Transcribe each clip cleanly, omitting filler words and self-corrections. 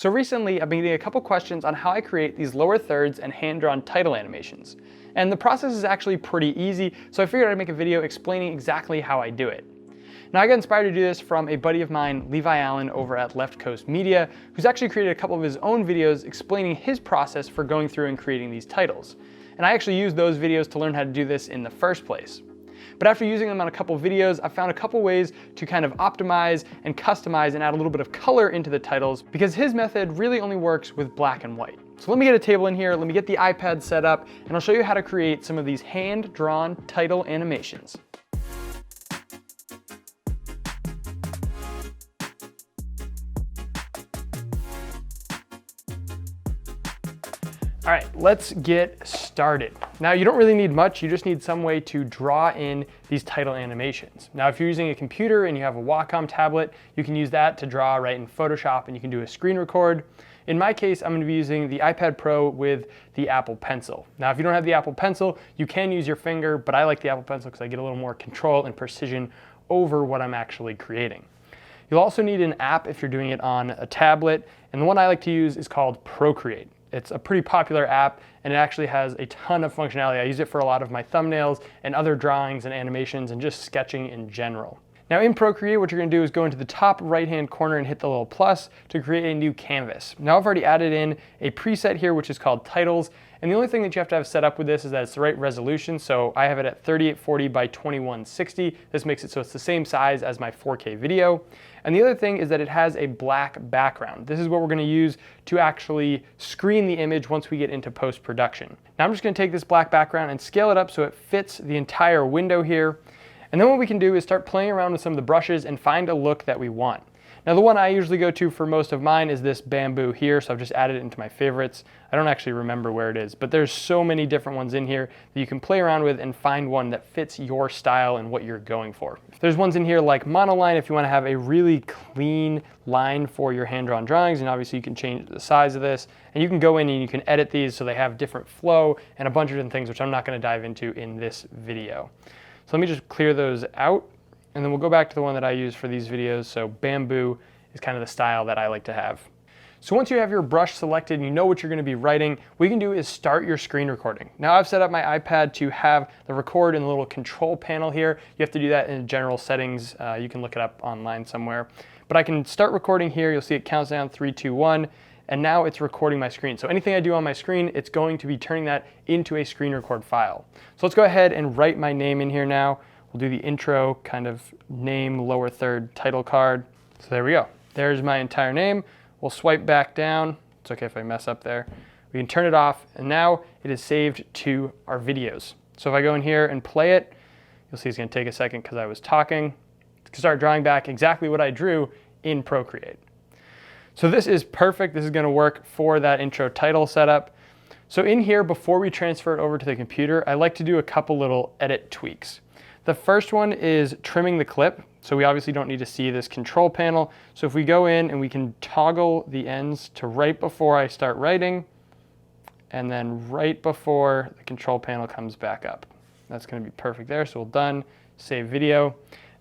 So recently, I've been getting a couple questions on how I create these lower thirds and hand-drawn title animations. And the process is actually pretty easy, so I figured I'd make a video explaining exactly how I do it. Now, I got inspired to do this from a buddy of mine, Levi over at Left Coast Media, who's actually created a couple of his own videos explaining his process for going through and creating these titles. And I actually used those videos to learn how to do this in the first place. But after using them on a couple videos, I found a couple ways to kind of optimize and customize and add a little bit of color into the titles, because his method really only works with black and white. So let me get a table in here, let me get the iPad set up, and I'll show you how to create some of these hand-drawn title animations. All right, let's get started. Now, you don't really need much, you just need some way to draw in these title animations. Now, if you're using a computer and you have a Wacom tablet, you can use that to draw right in Photoshop and you can do a screen record. In my case, I'm gonna be using the iPad Pro with the Apple Pencil. Now, if you don't have the Apple Pencil, you can use your finger, but I like the Apple Pencil because I get a little more control and precision over what I'm actually creating. You'll also need an app if you're doing it on a tablet, and the one I like to use is called Procreate. It's a pretty popular app and it actually has a ton of functionality. I use it for a lot of my thumbnails and other drawings and animations and just sketching in general. Now in Procreate, what you're gonna do is go into the top right-hand corner and hit the little plus to create a new canvas. Now I've already added in a preset here, which is called titles. And the only thing that you have to have set up with this is that it's the right resolution. So I have it at 3840 by 2160. This makes it so it's the same size as my 4K video. And the other thing is that it has a black background. This is what we're gonna use to actually screen the image once we get into post-production. Now I'm just gonna take this black background and scale it up so it fits the entire window here. And then what we can do is start playing around with some of the brushes and find a look that we want. Now the one I usually go to for most of mine is this bamboo here, so I've just added it into my favorites. I don't actually remember where it is, but there's so many different ones in here that you can play around with and find one that fits your style and what you're going for. There's ones in here like monoline if you want to have a really clean line for your hand-drawn drawings, and obviously you can change the size of this, and you can go in and you can edit these so they have different flow and a bunch of different things, which I'm not going to dive into in this video. So let me just clear those out. And then we'll go back to the one that I use for these videos. So bamboo is kind of the style that I like to have. So once you have your brush selected and you know what you're gonna be writing, what you can do is start your screen recording. Now I've set up my iPad to have the record in the little control panel here. You have to do that in general settings. You can look it up online somewhere. But I can start recording here. You'll see it counts down 3, 2, 1. And now it's recording my screen. So anything I do on my screen, it's going to be turning that into a screen record file. So let's go ahead and write my name in here now. We'll do the intro kind of name lower third title card. So there we go. There's my entire name. We'll swipe back down. It's okay if I mess up there. We can turn it off, and now it is saved to our videos. So if I go in here and play it, you'll see it's gonna take a second because I was talking. To start drawing back exactly what I drew in Procreate. So this is perfect. This is gonna work for that intro title setup. So in here, before we transfer it over to the computer, I like to do a couple little edit tweaks. The first one is trimming the clip. So we obviously don't need to see this control panel. So if we go in and we can toggle the ends to right before I start writing, and then right before the control panel comes back up. That's gonna be perfect there. So we're done, save video.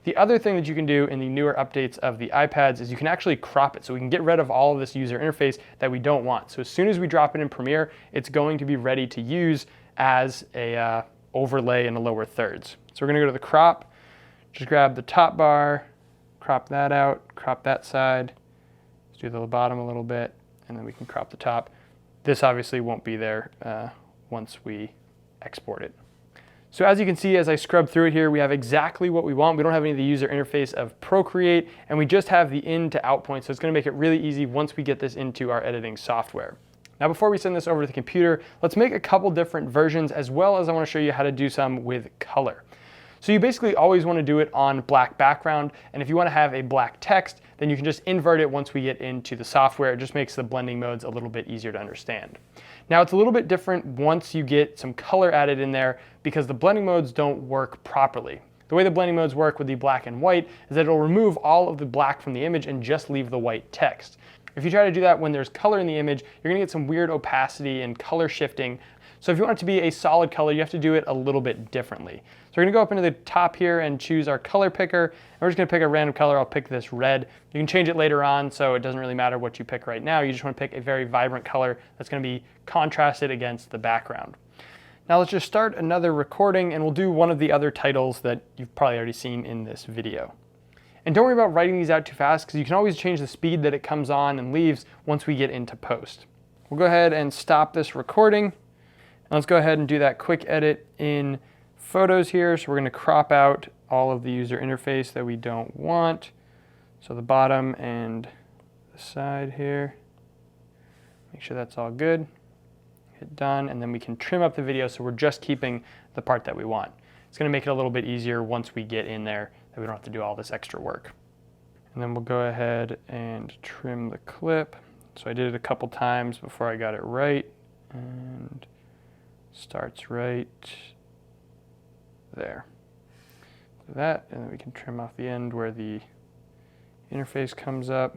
The other thing that you can do in the newer updates of the iPads is you can actually crop it. So we can get rid of all of this user interface that we don't want. So as soon as we drop it in Premiere, it's going to be ready to use as a overlay in the lower thirds. So we're gonna go to the crop, just grab the top bar, crop that out, crop that side, let's do the bottom a little bit, and then we can crop the top. This obviously won't be there once we export it. So as you can see, as I scrub through it here, we have exactly what we want. We don't have any of the user interface of Procreate, and we just have the in to out point, so it's gonna make it really easy once we get this into our editing software. Now before we send this over to the computer, let's make a couple different versions, as well as I wanna show you how to do some with color. So you basically always want to do it on black background, and if you want to have a black text, then you can just invert it once we get into the software. It just makes the blending modes a little bit easier to understand. Now it's a little bit different once you get some color added in there, because the blending modes don't work properly. The way the blending modes work with the black and white is that it'll remove all of the black from the image and just leave the white text. If you try to do that when there's color in the image, you're gonna get some weird opacity and color shifting. So if you want it to be a solid color, you have to do it a little bit differently. So we're gonna go up into the top here and choose our color picker. And we're just gonna pick a random color. I'll pick this red. You can change it later on, so it doesn't really matter what you pick right now. You just wanna pick a very vibrant color that's gonna be contrasted against the background. Now let's just start another recording and we'll do one of the other titles that you've probably already seen in this video. And don't worry about writing these out too fast because you can always change the speed that it comes on and leaves once we get into post. We'll go ahead and stop this recording. And let's go ahead and do that quick edit in Photos here. So we're going to crop out all of the user interface that we don't want. So the bottom and the side here. Make sure that's all good. Hit done, and then we can trim up the video so we're just keeping the part that we want. It's going to make it a little bit easier once we get in there that we don't have to do all this extra work. And then we'll go ahead and trim the clip. So I did it a couple times before I got it right, and starts right there. So that, and then we can trim off the end where the interface comes up.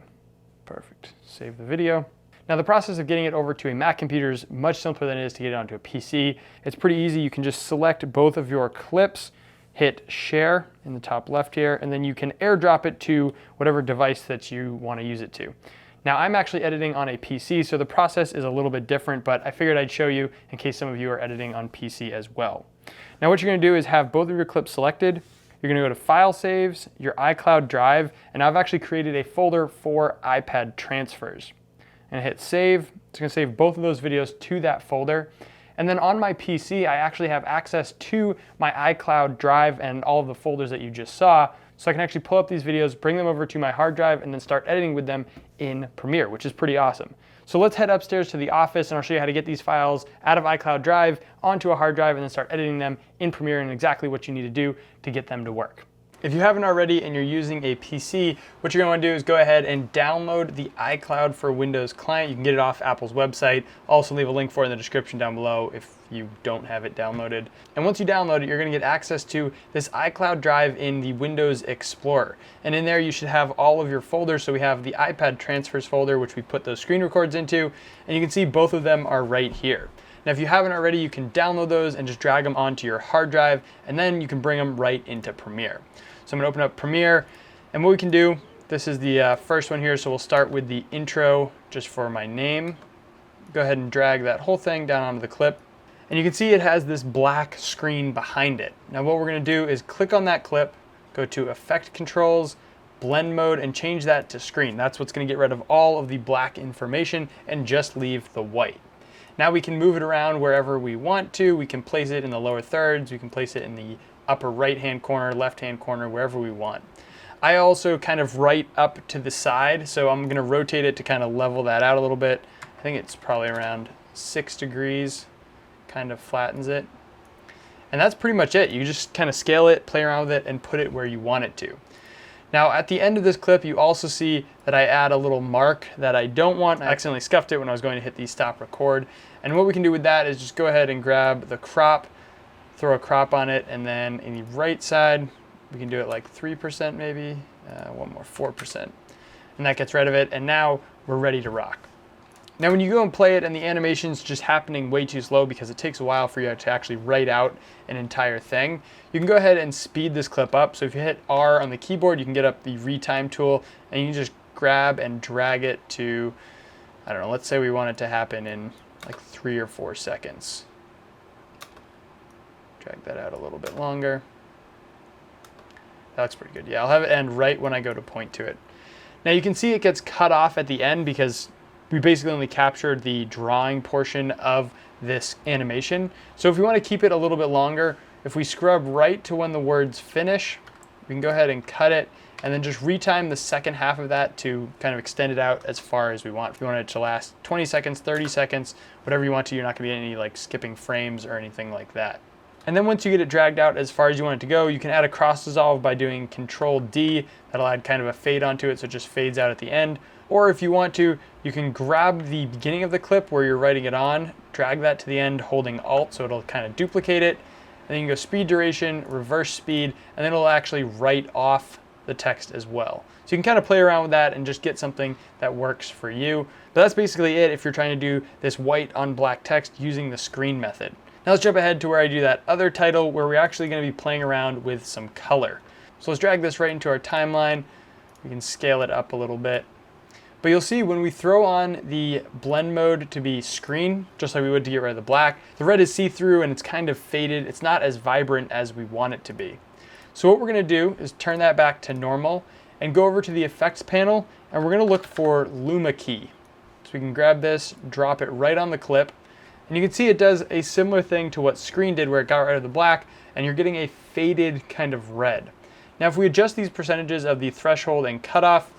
Perfect. Save the video. Now the process of getting it over to a Mac computer is much simpler than it is to get it onto a PC. It's pretty easy. You can just select both of your clips, hit share in the top left here, and then you can airdrop it to whatever device that you want to use it to. Now I'm actually editing on a PC, so the process is a little bit different, but I figured I'd show you in case some of you are editing on PC as well. Now what you're going to do is have both of your clips selected. You're going to go to File Saves, your iCloud drive, and I've actually created a folder for iPad transfers. And hit save. It's going to save both of those videos to that folder. And then on my PC, I actually have access to my iCloud drive and all of the folders that you just saw. So I can actually pull up these videos, bring them over to my hard drive, and then start editing with them in Premiere, which is pretty awesome. So let's head upstairs to the office and I'll show you how to get these files out of iCloud Drive onto a hard drive and then start editing them in Premiere and exactly what you need to do to get them to work. If you haven't already and you're using a PC, what you're going to want to do is go ahead and download the iCloud for Windows client. You can get it off Apple's website. I'll also leave a link for it in the description down below if you don't have it downloaded. And once you download it, you're going to get access to this iCloud drive in the Windows Explorer. And in there you should have all of your folders. So we have the iPad transfers folder, which we put those screen records into, and you can see both of them are right here. Now if you haven't already, you can download those and just drag them onto your hard drive, and then you can bring them right into Premiere. So I'm going to open up Premiere, and what we can do, this is the first one here, so we'll start with the intro just for my name. Go ahead and drag that whole thing down onto the clip, and you can see it has this black screen behind it. Now what we're going to do is click on that clip, go to Effect Controls, Blend Mode, and change that to Screen. That's what's going to get rid of all of the black information and just leave the white. Now we can move it around wherever we want to. We can place it in the lower thirds, we can place it in the upper right-hand corner, left-hand corner, wherever we want. I also kind of write up to the side, so I'm going to rotate it to kind of level that out a little bit. I think it's probably around 6 degrees, kind of flattens it. And that's pretty much it. You just kind of scale it, play around with it, and put it where you want it to. Now at the end of this clip, you also see that I add a little mark that I don't want. I accidentally scuffed it when I was going to hit the stop record. And what we can do with that is just go ahead and grab the crop, throw a crop on it, and then in the right side, we can do it like 3% maybe, one more, 4%. And that gets rid of it, and now we're ready to rock. Now when you go and play it and the animation's just happening way too slow because it takes a while for you to actually write out an entire thing, you can go ahead and speed this clip up. So if you hit R on the keyboard, you can get up the Retime Tool, and you can just grab and drag it to, I don't know, let's say we want it to happen in like 3 or 4 seconds. Drag that out a little bit longer. That looks pretty good. Yeah, I'll have it end right when I go to point to it. Now you can see it gets cut off at the end because we basically only captured the drawing portion of this animation. So if we want to keep it a little bit longer, if we scrub right to when the words finish, we can go ahead and cut it and then just retime the second half of that to kind of extend it out as far as we want. If you want it to last 20 seconds, 30 seconds, whatever you want to, you're not going to get any like skipping frames or anything like that. And then once you get it dragged out as far as you want it to go, you can add a cross dissolve by doing Control D. That'll add kind of a fade onto it so it just fades out at the end. Or if you want to, you can grab the beginning of the clip where you're writing it on, drag that to the end holding Alt so it'll kind of duplicate it. And then you can go speed duration, reverse speed, and then it'll actually write off the text as well. So you can kind of play around with that and just get something that works for you. But that's basically it if you're trying to do this white on black text using the screen method. Now let's jump ahead to where I do that other title where we're actually going to be playing around with some color. So let's drag this right into our timeline. We can scale it up a little bit. But you'll see when we throw on the blend mode to be screen, just like we would to get rid of the black, the red is see-through and it's kind of faded. It's not as vibrant as we want it to be. So what we're going to do is turn that back to normal and go over to the effects panel, and we're going to look for Luma Key. So we can grab this, drop it right on the clip, and you can see it does a similar thing to what screen did where it got rid of the black, and you're getting a faded kind of red. Now if we adjust these percentages of the threshold and cutoff,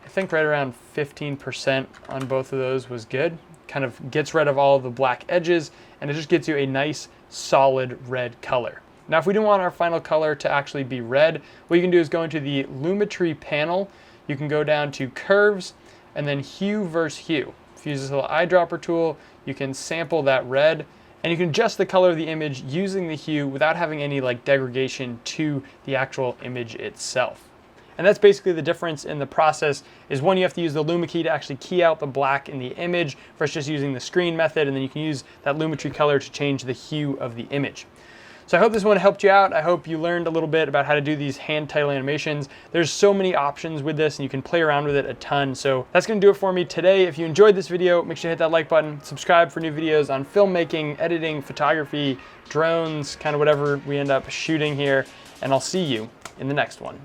I think right around 15% on both of those was good. Kind of gets rid of all of the black edges, and it just gets you a nice solid red color. Now if we don't want our final color to actually be red, what you can do is go into the Luma Tree panel. You can go down to curves and then hue versus hue. If you use this little eyedropper tool, you can sample that red, and you can adjust the color of the image using the hue without having any like degradation to the actual image itself. And that's basically the difference in the process. Is one, you have to use the Luma Key to actually key out the black in the image versus just using the screen method, and then you can use that Luma Tree color to change the hue of the image. So I hope this one helped you out. I hope you learned a little bit about how to do these hand title animations. There's so many options with this and you can play around with it a ton. So that's gonna do it for me today. If you enjoyed this video, make sure you hit that like button, subscribe for new videos on filmmaking, editing, photography, drones, kind of whatever we end up shooting here, and I'll see you in the next one.